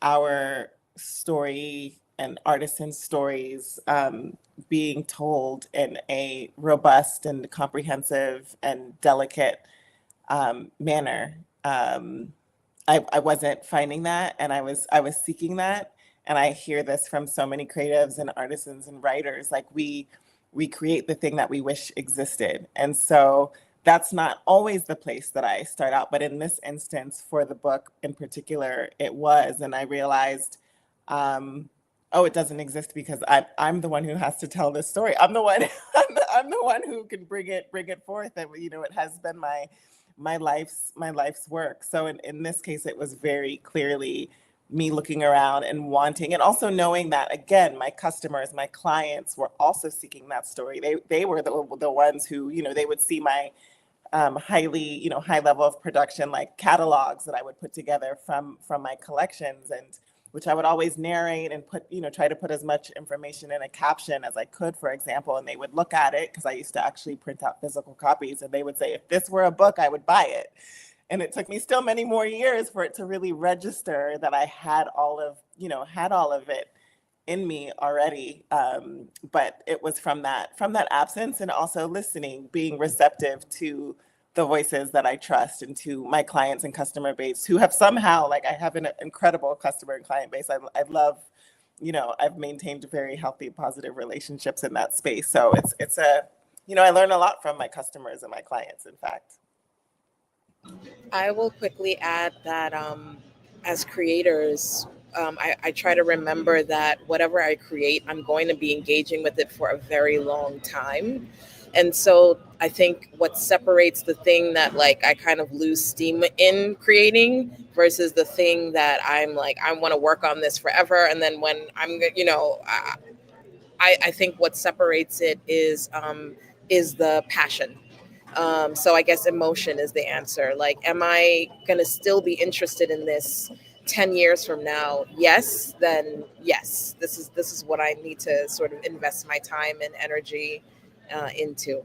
our story and artisan stories being told in a robust and comprehensive and delicate manner. I wasn't finding that, and I was seeking that. And I hear this from so many creatives and artisans and writers, like we create the thing that we wish existed. And so that's not always the place that I start out, but in this instance, for the book in particular, it was. And I realized Oh, it doesn't exist because I'm the one who has to tell this story. I'm the one I'm the one who can bring it forth. And you know, it has been my life's work. So in this case, it was very clearly me looking around and wanting, and also knowing that again, my customers, my clients were also seeking that story. They were the ones who, you know, they would see my highly, you know, high level of production, like catalogs that I would put together from my collections, and which I would always narrate and put, you know, try to put as much information in a caption as I could, for example. And they would look at it because I used to actually print out physical copies, and they would say, if this were a book, I would buy it. And it took me still many more years for it to really register that I had all of, you know, had all of it in me already. But it was from that absence, and also listening, being receptive to the voices that I trust, and to my clients and customer base who have somehow, like, I have an incredible customer and client base. I love, you know, I've maintained very healthy, positive relationships in that space. So it's a, you know, I learn a lot from my customers and my clients, in fact. I will quickly add that as creators, I try to remember that whatever I create, I'm going to be engaging with it for a very long time. And so I think what separates the thing that like I kind of lose steam in creating versus the thing that I'm like, I want to work on this forever. And then when I'm, you know, I think what separates it is the passion. So I guess emotion is the answer. Like, am I going to still be interested in this 10 years from now? Yes, then yes. This is what I need to sort of invest my time and energy into.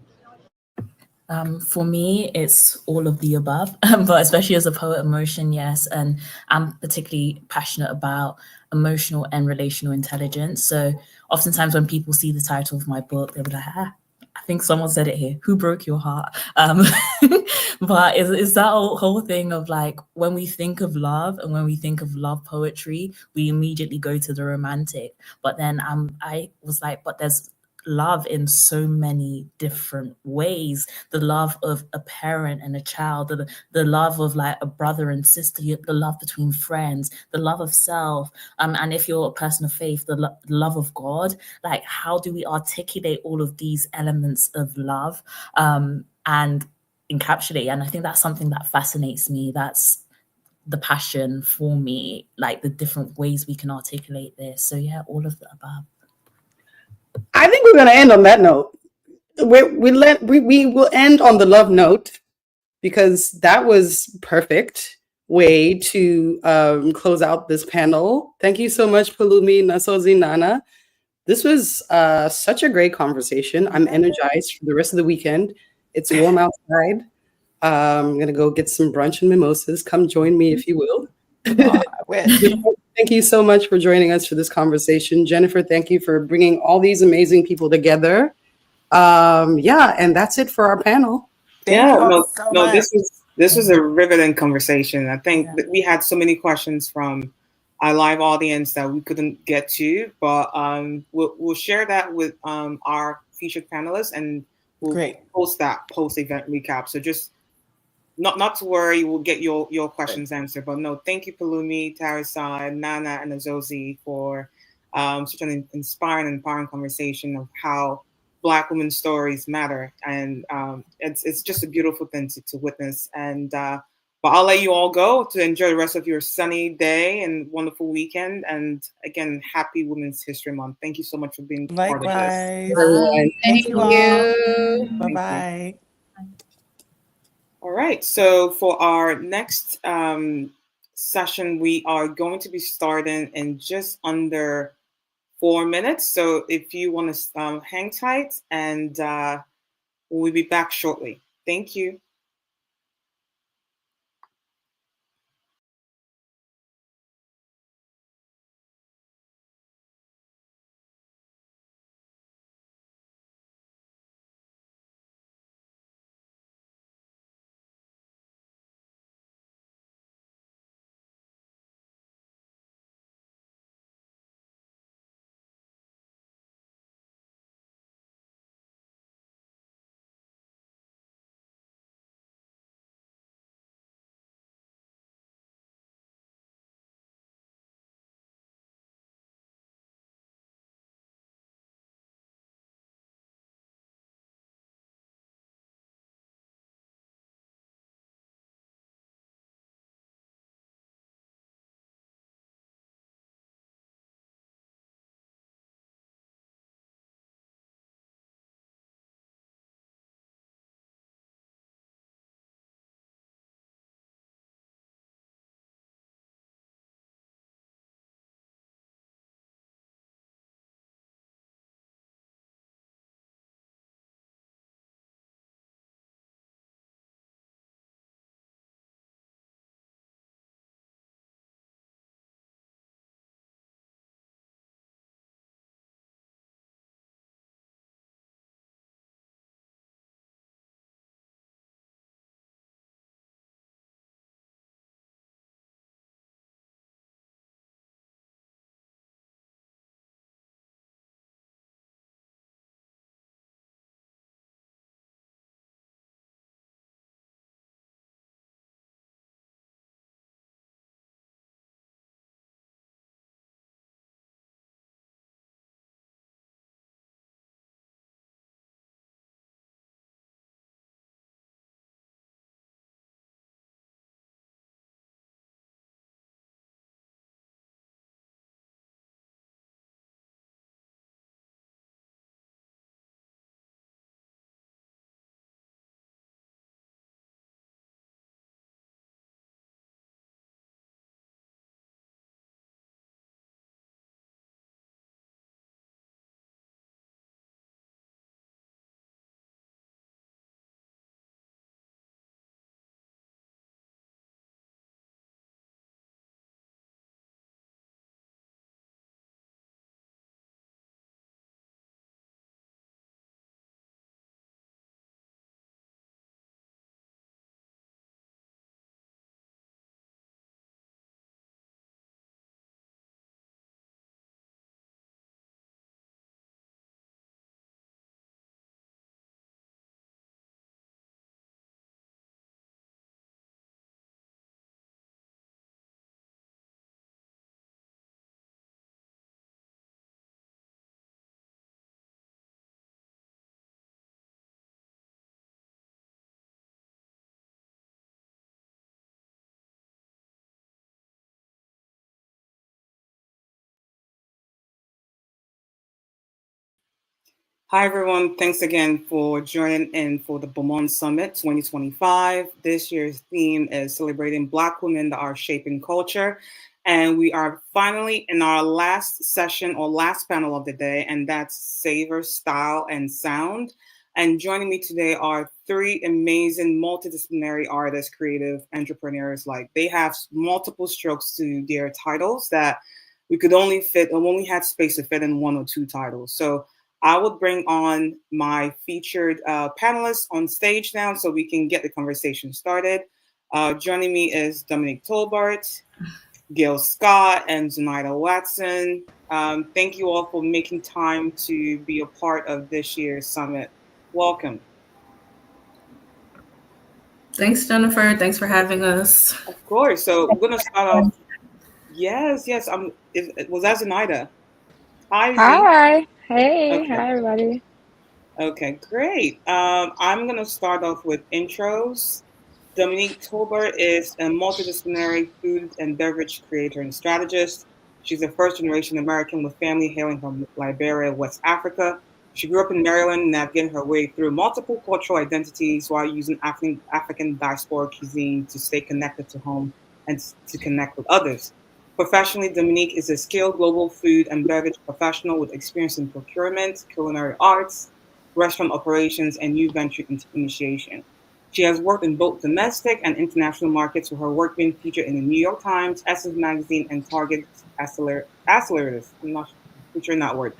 For me, it's all of the above, but especially as a poet, emotion, yes. And I'm particularly passionate about emotional and relational intelligence. So oftentimes when people see the title of my book, they'll be like, I think someone said it here. Who broke your heart? But it's that whole thing of like, when we think of love and when we think of love poetry, we immediately go to the romantic. But then I was like, but there's love in so many different ways. The love of a parent and a child, the love of like a brother and sister, the love between friends, the love of self, and if you're a person of faith, the love of God. Like, how do we articulate all of these elements of love and encapsulate? And I think that's something that fascinates me. That's the passion for me, like the different ways we can articulate this. So yeah, all of the above. I think we're going to end on that note. We will end on the love note, because that was perfect way to close out this panel. Thank you so much, Pelumi, Nasozi, Nana. This was such a great conversation. I'm energized for the rest of the weekend. It's warm outside. I'm going to go get some brunch and mimosas. Come join me if you will. Oh, I wish. Thank you so much for joining us for this conversation. Jennifer, thank you for bringing all these amazing people together. Yeah, and that's it for our panel. Thank you all so much. This was a riveting conversation. I think that we had so many questions from our live audience that we couldn't get to, but we'll share that with our featured panelists, and we'll post that post-event recap. So just not to worry, we'll get your questions answered. But no, thank you, Pelumi, Tarisai, Nana, and Azozi for such an inspiring and empowering conversation of how Black women's stories matter, and it's just a beautiful thing to witness. And but I'll let you all go to enjoy the rest of your sunny day and wonderful weekend. And again, happy Women's History Month. Thank you so much for being part of this. Thank you. Bye-bye. All right. So for our next session, we are going to be starting in just under 4 minutes. So if you want to hang tight, and we'll be back shortly. Thank you. Hi, everyone. Thanks again for joining in for the Beaumont Summit 2025. This year's theme is celebrating Black women that are shaping culture. And we are finally in our last session or last panel of the day, and that's Savor, Style, and Sound. And joining me today are three amazing multidisciplinary artists, creative entrepreneurs. Like they have multiple strokes to their titles that we could only fit, or only had space to fit in one or two titles. So I would bring on my featured panelists on stage now so we can get the conversation started. Joining me is Dominique Tolbert, Gail Scott, and Zenaida Watson. Thank you all for making time to be a part of this year's summit. Welcome. Thanks, Jennifer. Thanks for having us. Of course. So we're gonna start off. Yes, yes. Was that Zenaida? Hi, Z. Hi. Hey. Okay. Hi, everybody. Okay, great. I'm going to start off with intros. Dominique Tolbert is a multidisciplinary food and beverage creator and strategist. She's a first generation American with family hailing from Liberia, West Africa. She grew up in Maryland, navigating her way through multiple cultural identities while using African diaspora cuisine to stay connected to home and to connect with others. Professionally, Dominique is a skilled global food and beverage professional with experience in procurement, culinary arts, restaurant operations, and new venture initiation. She has worked in both domestic and international markets, with her work being featured in the New York Times, Essence Magazine, and Target's Accelerators. I'm not butchering that word.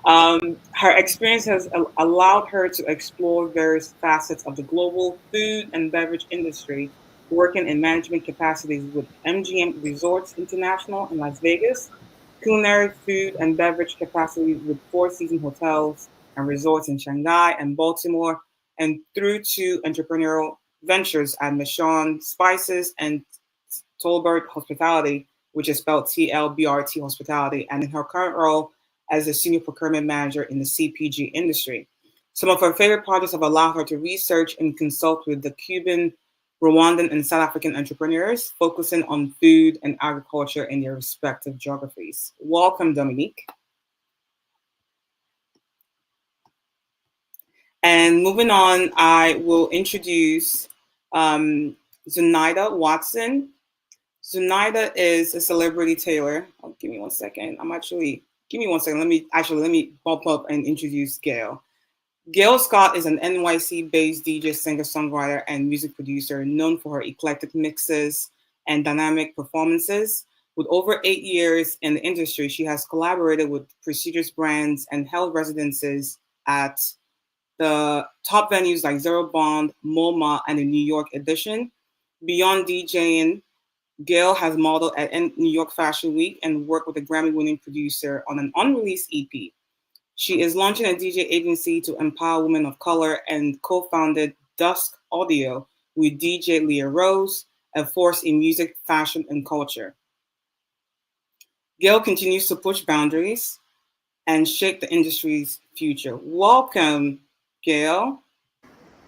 Her experience has allowed her to explore various facets of the global food and beverage industry, working in management capacities with MGM Resorts International in Las Vegas, culinary food and beverage capacities with Four Seasons Hotels and Resorts in Shanghai and Baltimore, and through to entrepreneurial ventures at Michon Spices and Tolbert Hospitality, which is spelled TLBRT Hospitality, and in her current role as a senior procurement manager in the CPG industry. Some of her favorite projects have allowed her to research and consult with the Cuban, Rwandan, and South African entrepreneurs, focusing on food and agriculture in their respective geographies. Welcome, Dominique. And moving on, I will introduce Zenaida Watson. Zenaida is a celebrity tailor. Oh, give me one second. Give me one second. Let me bump up and introduce Gail. Gail Scott is an NYC-based DJ, singer-songwriter, and music producer known for her eclectic mixes and dynamic performances. With over 8 years in the industry, she has collaborated with prestigious brands and held residences at the top venues like Zero Bond, MoMA, and the New York edition. Beyond DJing, Gail has modeled at New York Fashion Week and worked with a Grammy-winning producer on an unreleased EP. She is launching a DJ agency to empower women of color and co-founded Dusk Audio with DJ Leah Rose, a force in music, fashion, and culture. Gail continues to push boundaries and shape the industry's future. Welcome, Gail.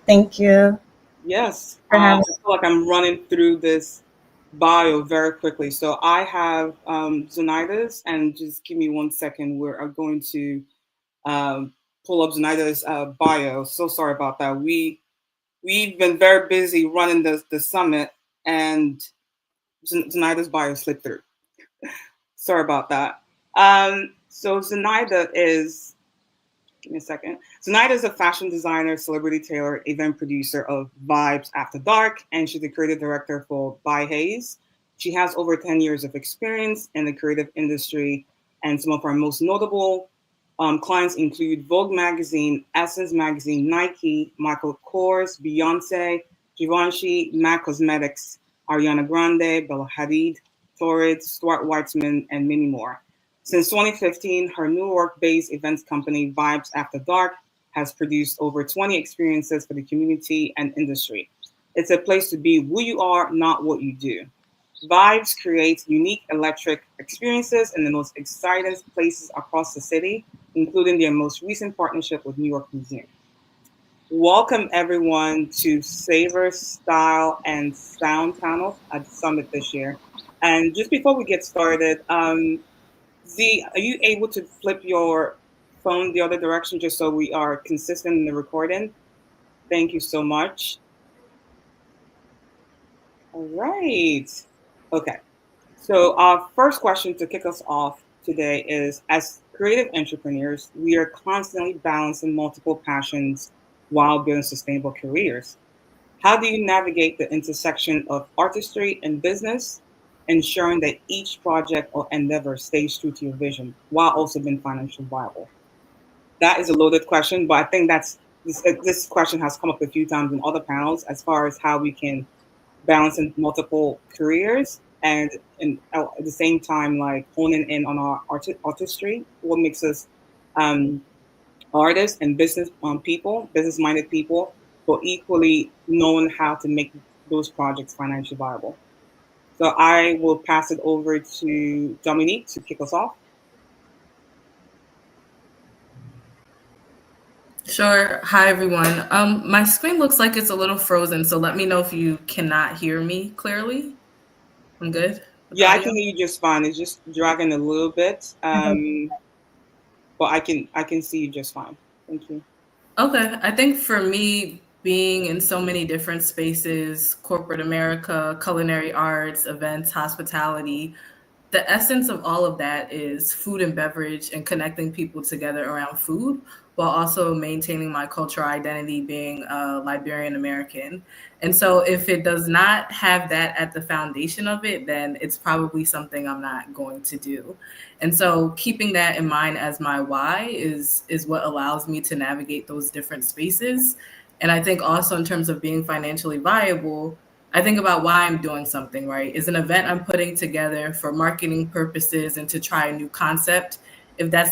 Thank you Yes, for I having feel like I'm running through this bio very quickly. So I have Zenaida's, and just give me one second. We're going to pull up Zenaida's bio. So sorry about that. We've been very busy running the summit, and Zenaida's bio slipped through. Sorry about that. So Zenaida is. Give me a second. Zenaida is a fashion designer, celebrity tailor, event producer of Vibes After Dark, and she's the creative director for By Haze. She has over 10 years of experience in the creative industry, and some of our most notable clients include Vogue Magazine, Essence Magazine, Nike, Michael Kors, Beyonce, Givenchy, MAC Cosmetics, Ariana Grande, Bella Hadid, Torrid, Stuart Weitzman, and many more. Since 2015, her New York-based events company, Vibes After Dark, has produced over 20 experiences for the community and industry. It's a place to be who you are, not what you do. Vibes creates unique electric experiences in the most exciting places across the city, including their most recent partnership with New York Museum. Welcome everyone to Savor, Style, and Sound panel at the summit this year. And just before we get started, Z, are you able to flip your phone the other direction just so we are consistent in the recording. Thank you so much. All right. Okay. So our first question to kick us off today is, as creative entrepreneurs, we are constantly balancing multiple passions while building sustainable careers. How do you navigate the intersection of artistry and business, ensuring that each project or endeavor stays true to your vision while also being financially viable? That is a loaded question, but I think this question has come up a few times in other panels as far as how we can balance in multiple careers and at the same time, like honing in on our artistry, what makes us artists and business people, business-minded people, but equally knowing how to make those projects financially viable. So I will pass it over to Dominique to kick us off. Sure. Hi, everyone. My screen looks like it's a little frozen, so let me know if you cannot hear me clearly. I'm good. Yeah, I can hear you just fine. It's just dragging a little bit, but I can see you just fine. Thank you. Okay. I think for me, being in so many different spaces, corporate America, culinary arts, events, hospitality, the essence of all of that is food and beverage and connecting people together around food, while also maintaining my cultural identity being Liberian American. And so if it does not have that at the foundation of it, then it's probably something I'm not going to do. And so keeping that in mind as my why is what allows me to navigate those different spaces. And I think also in terms of being financially viable, I think about why I'm doing something, right? Is an event I'm putting together for marketing purposes and to try a new concept. If that's